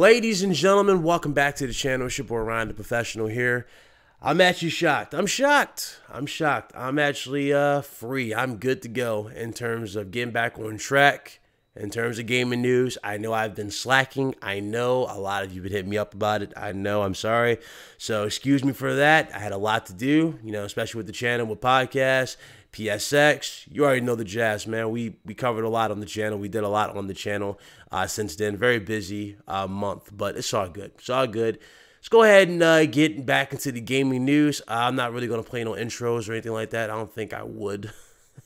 Ladies and gentlemen, welcome back to the channel. It's your boy Ryan, the professional here. I'm actually shocked. I'm shocked. I'm actually free. I'm good to go in terms of getting back on track. In terms of gaming news, I know I've been slacking. I know a lot of you have hit me up about it. I know, I'm sorry. So excuse me for that. I had a lot to do, especially with the channel, with podcasts, PSX. You already know the jazz, man. We covered a lot on the channel. We did a lot on the channel since then. Very busy month, but it's all good. It's all good. Let's go ahead and get back into the gaming news. I'm not really going to play no intros or anything like that. I don't think I would.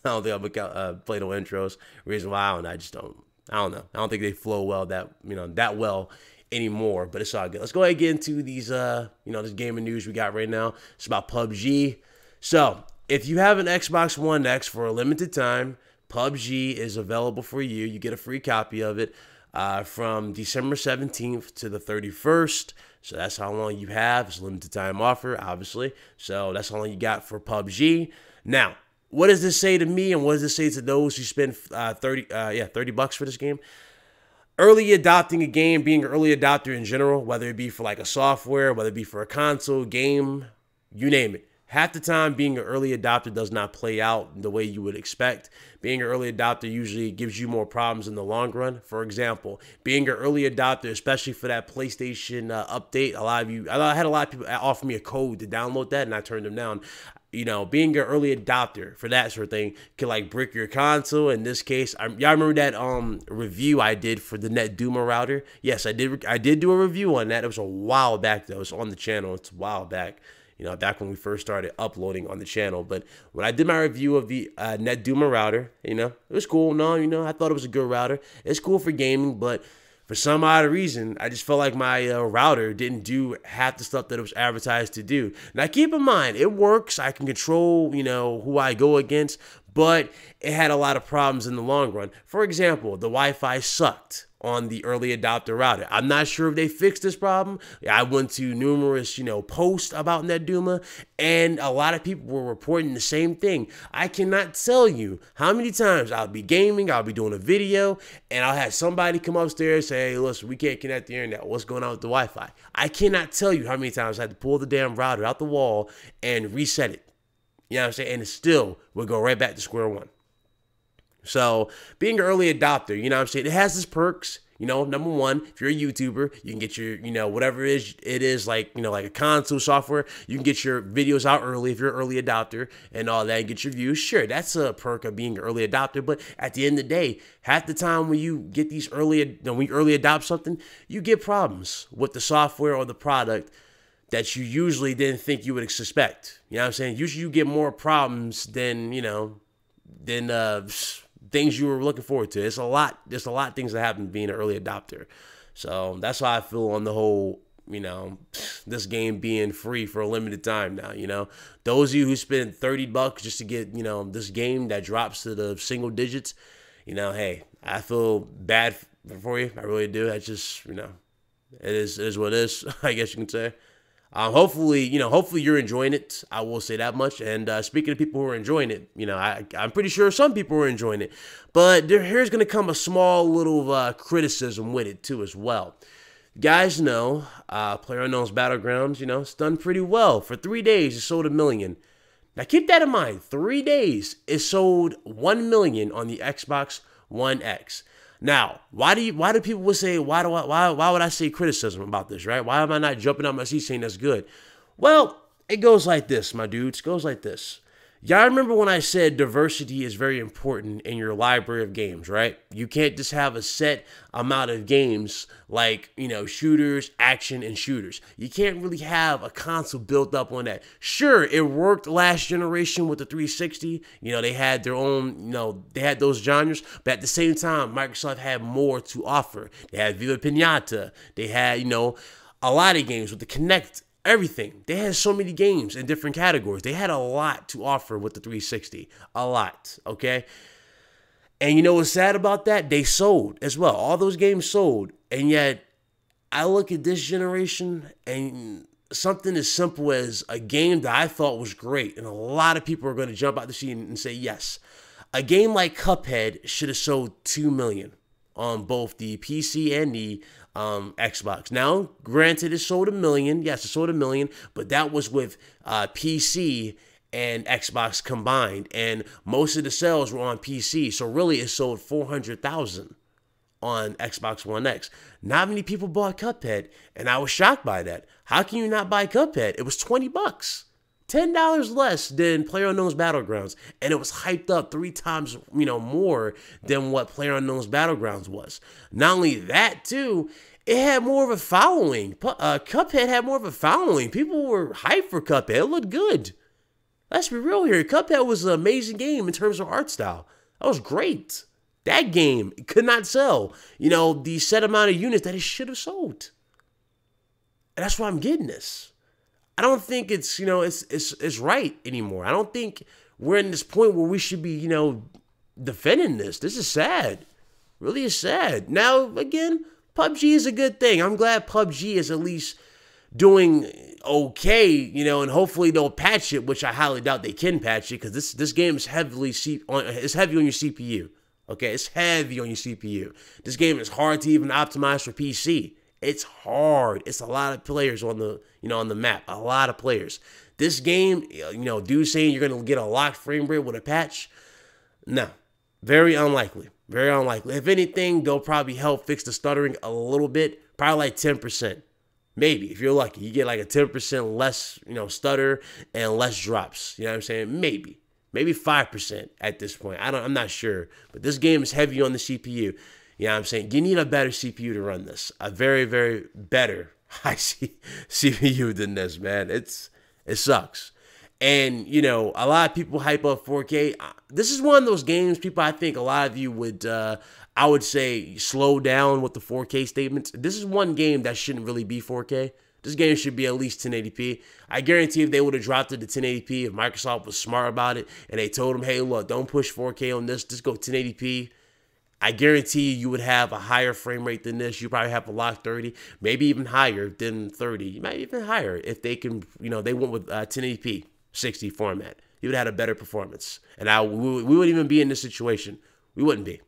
I don't think I'll play no intros. Reason why I don't know. I don't know. I don't think they flow well that well anymore. But it's all good. Let's go ahead and get into these this gaming news we got right now. It's about PUBG. So if you have an Xbox One X for a limited time, PUBG is available for you. You get a free copy of it from December 17th to the 31st. So that's how long you have. It's a limited time offer, obviously. So that's how long you got for PUBG. Now, what does this say to me, and what does this say to those who spend $30 for this game? Early adopting a game, being an early adopter in general, whether it be for like a software, whether it be for a console, game, you name it. Half the time, being an early adopter does not play out the way you would expect. Being an early adopter usually gives you more problems in the long run. For example, being an early adopter, especially for that PlayStation update, I had a lot of people offer me a code to download that, and I turned them down. Being an early adopter for that sort of thing can like brick your console. In this case, y'all remember that review I did for the NetDuma router? Yes, I did do a review on that. It was a while back though. It's on the channel. It's a while back. Back when we first started uploading on the channel. But when I did my review of the NetDuma router, it was cool. No, I thought it was a good router. It's cool for gaming, but for some odd reason, I just felt like my router didn't do half the stuff that it was advertised to do. Now, keep in mind, it works. I can control, who I go against, but it had a lot of problems in the long run. For example, the Wi-Fi sucked on the early adopter router. I'm not sure if they fixed this problem. I went to numerous, posts about NetDuma, and a lot of people were reporting the same thing. I cannot tell you how many times I'll be gaming, I'll be doing a video, and I'll have somebody come upstairs and say, hey, listen, we can't connect the internet. What's going on with the Wi-Fi? I cannot tell you how many times I had to pull the damn router out the wall and reset it. You know what I'm saying? And it still would go right back to square one. So being an early adopter, you know what I'm saying? It has its perks. Number one, if you're a YouTuber, you can get your, whatever it is like, like a console software, you can get your videos out early if you're an early adopter and all that and get your views. Sure, that's a perk of being an early adopter. But at the end of the day, half the time when you get these when you early adopt something, you get problems with the software or the product that you usually didn't think you would suspect. You know what I'm saying? Usually you get more problems than, things you were looking forward to. There's a lot of things that happen being an early adopter. So that's how I feel on the whole, this game being free for a limited time now, Those of you who spend $30 just to get, this game that drops to the single digits, hey, I feel bad for you. I really do. That's just, it is what it is, I guess you can say. Hopefully you're enjoying it. I will say that much. And speaking of people who are enjoying it, I'm pretty sure some people are enjoying it. But here's going to come a small little criticism with it too as well. You guys know, PlayerUnknown's Battlegrounds, it's done pretty well. For 3 days, it sold 1 million. Now keep that in mind. 3 days, it sold 1 million on the Xbox One X. Now, why do people would say, why would I say criticism about this, right? Why am I not jumping out my seat saying that's good? Well, it goes like this, my dudes. It goes like this. Y'all remember when I said diversity is very important in your library of games, right? You can't just have a set amount of games like, shooters, action, and shooters. You can't really have a console built up on that. Sure, it worked last generation with the 360. They had their own, they had those genres. But at the same time, Microsoft had more to offer. They had Viva Pinata. They had, a lot of games with the Kinect. Everything. They had so many games in different categories. They had a lot to offer with the 360. A lot, okay? And you know what's sad about that? They sold as well. All those games sold. And yet, I look at this generation and something as simple as a game that I thought was great, and a lot of people are going to jump out the seat and say yes. A game like Cuphead should have sold 2 million on both the PC and the Xbox. Now, granted, it sold 1 million. Yes, it sold 1 million, but that was with PC and Xbox combined, and most of the sales were on PC. So really, it sold 400,000 on Xbox One X. Not many people bought Cuphead, and I was shocked by that. How can you not buy Cuphead? It was $20, $10 less than PlayerUnknown's Battlegrounds, and it was hyped up 3 times, more than what PlayerUnknown's Battlegrounds was. Not only that, too, it had more of a following. Cuphead had more of a following. People were hyped for Cuphead. It looked good. Let's be real here. Cuphead was an amazing game in terms of art style. That was great. That game could not sell, the set amount of units that it should have sold. And that's why I'm getting this. I don't think it's, it's right anymore. I don't think we're in this point where we should be, defending this. This is sad. Really is sad. Now, again, PUBG is a good thing. I'm glad PUBG is at least doing okay, and hopefully they'll patch it, which I highly doubt they can patch it, because this game is heavy on your CPU. Okay, it's heavy on your CPU. This game is hard to even optimize for PC. It's hard. It's a lot of players on the on the map. A lot of players. This game, dude saying you're gonna get a locked frame rate with a patch, no, very unlikely. Very unlikely. If anything, they'll probably help fix the stuttering a little bit, probably like 10%. Maybe, if you're lucky, you get like a 10% less, stutter and less drops. You know what I'm saying? Maybe 5% at this point. I'm not sure, but this game is heavy on the CPU. You know what I'm saying? You need a better CPU to run this. A very, very better high CPU than this, man. It sucks. And, a lot of people hype up 4K. This is one of those games, people, I think a lot of you would, I would say, slow down with the 4K statements. This is one game that shouldn't really be 4K. This game should be at least 1080p. I guarantee if they would have dropped it to 1080p, if Microsoft was smart about it, and they told them, hey, look, don't push 4K on this, just go 1080p. I guarantee you would have a higher frame rate than this. You probably have a lock 30, maybe even higher than 30. You might even higher if they can, they went with 1080p, 60 format. You would have had a better performance. And we wouldn't even be in this situation. We wouldn't be.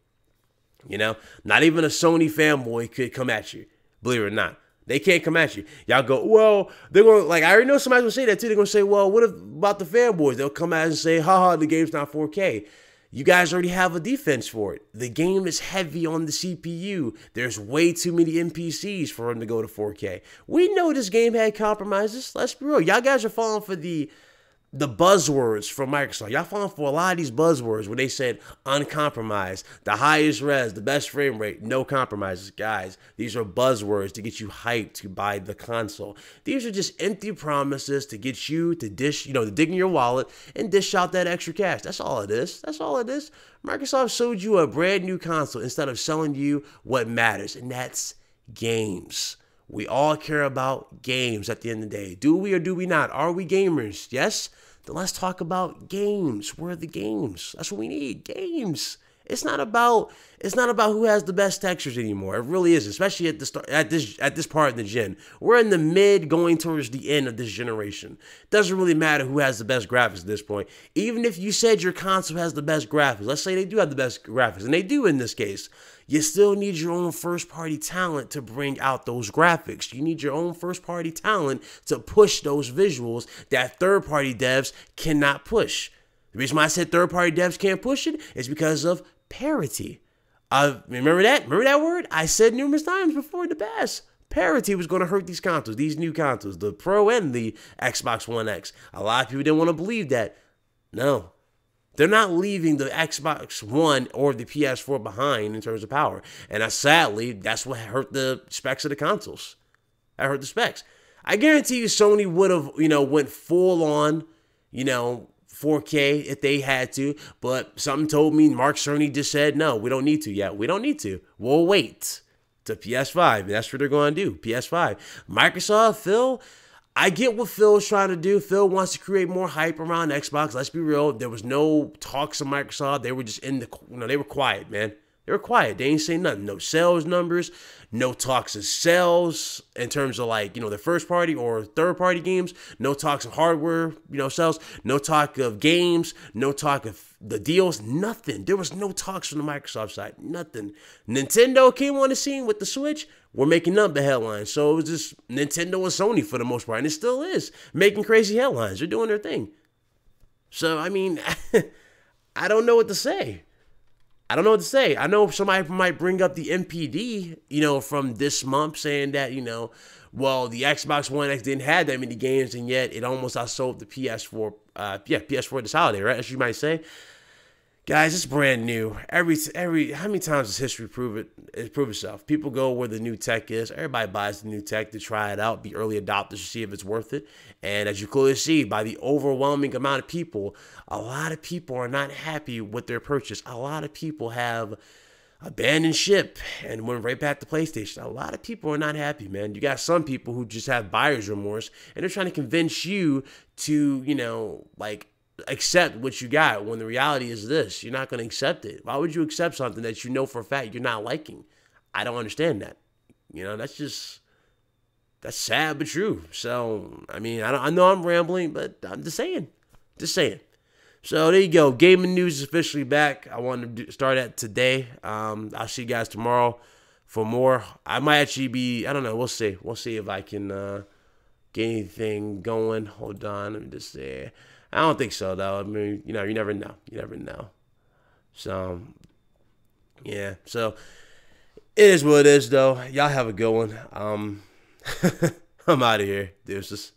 Not even a Sony fanboy could come at you, believe it or not. They can't come at you. Y'all go, well, they're going to, like, I already know somebody's going to say that too. They're going to say, well, what about the fanboys? They'll come out and say, haha, the game's not 4K. You guys already have a defense for it. The game is heavy on the CPU. There's way too many NPCs for them to go to 4K. We know this game had compromises. Let's be real. Y'all guys are falling for the buzzwords from Microsoft. Y'all falling for a lot of these buzzwords where they said uncompromised, the highest res, the best frame rate, no compromises. Guys, these are buzzwords to get you hyped to buy the console. These are just empty promises to get you to dish, to dig in your wallet and dish out that extra cash. That's all it is. That's all it is. Microsoft sold you a brand new console instead of selling you what matters, and that's games. We all care about games at the end of the day. Do we or do we not? Are we gamers? Yes? Then let's talk about games. Where are the games? That's what we need. Games. It's not about who has the best textures anymore. It really is, especially at the start, at this part of the gen. We're in the mid, going towards the end of this generation. It doesn't really matter who has the best graphics at this point. Even if you said your console has the best graphics, let's say they do have the best graphics, and they do in this case, you still need your own first-party talent to bring out those graphics. You need your own first-party talent to push those visuals that third-party devs cannot push. The reason why I said third-party devs can't push it is because of parity. Remember that? Remember that word? I said numerous times before in the past. Parity was going to hurt these consoles, these new consoles, the Pro and the Xbox One X. A lot of people didn't want to believe that. No. They're not leaving the Xbox One or the PS4 behind in terms of power. And sadly, that's what hurt the specs of the consoles. That hurt the specs. I guarantee you Sony would have, went full on, 4K if they had to. But something told me Mark Cerny just said, no, we don't need to yet. We don't need to. We'll wait to PS5. That's what they're going to do, PS5. Microsoft, Phil, I get what Phil's trying to do. Phil wants to create more hype around Xbox. Let's be real. There was no talks of Microsoft. They were just they were quiet, man. They were quiet. They ain't say nothing. No sales numbers, no talks of sales in terms of like, the first party or third party games, no talks of hardware, sales, no talk of games, no talk of the deals, nothing. There was no talks from the Microsoft side, nothing. Nintendo came on the scene with the Switch. We're making up the headlines. So it was just Nintendo and Sony for the most part, and it still is making crazy headlines. They're doing their thing. So, I mean, I don't know what to say. I don't know what to say. I know somebody might bring up the MPD, from this month saying that, well, the Xbox One X didn't have that many games, and yet it almost outsold the PS4, PS4 this holiday, right? As you might say. Guys, it's brand new. How many times does history prove itself? People go where the new tech is. Everybody buys the new tech to try it out, be early adopters to see if it's worth it. And as you clearly see, by the overwhelming amount of people, a lot of people are not happy with their purchase. A lot of people have abandoned ship and went right back to PlayStation. A lot of people are not happy, man. You got some people who just have buyer's remorse, and they're trying to convince you to, accept what you got when the reality is this. You're not going to accept it. Why would you accept something that you know for a fact you're not liking? I don't understand that. That's sad but true. So, I mean, I know I'm rambling, but I'm just saying. So there you go. Gaming news is officially back. I wanted to start at today. I'll see you guys tomorrow for more. I might actually be, I don't know. We'll see. We'll see if I can get anything going. Hold on. Let me just say. I don't think so, though. I mean, you never know. You never know. So, yeah. So, it is what it is, though. Y'all have a good one. I'm out of here. Deuces.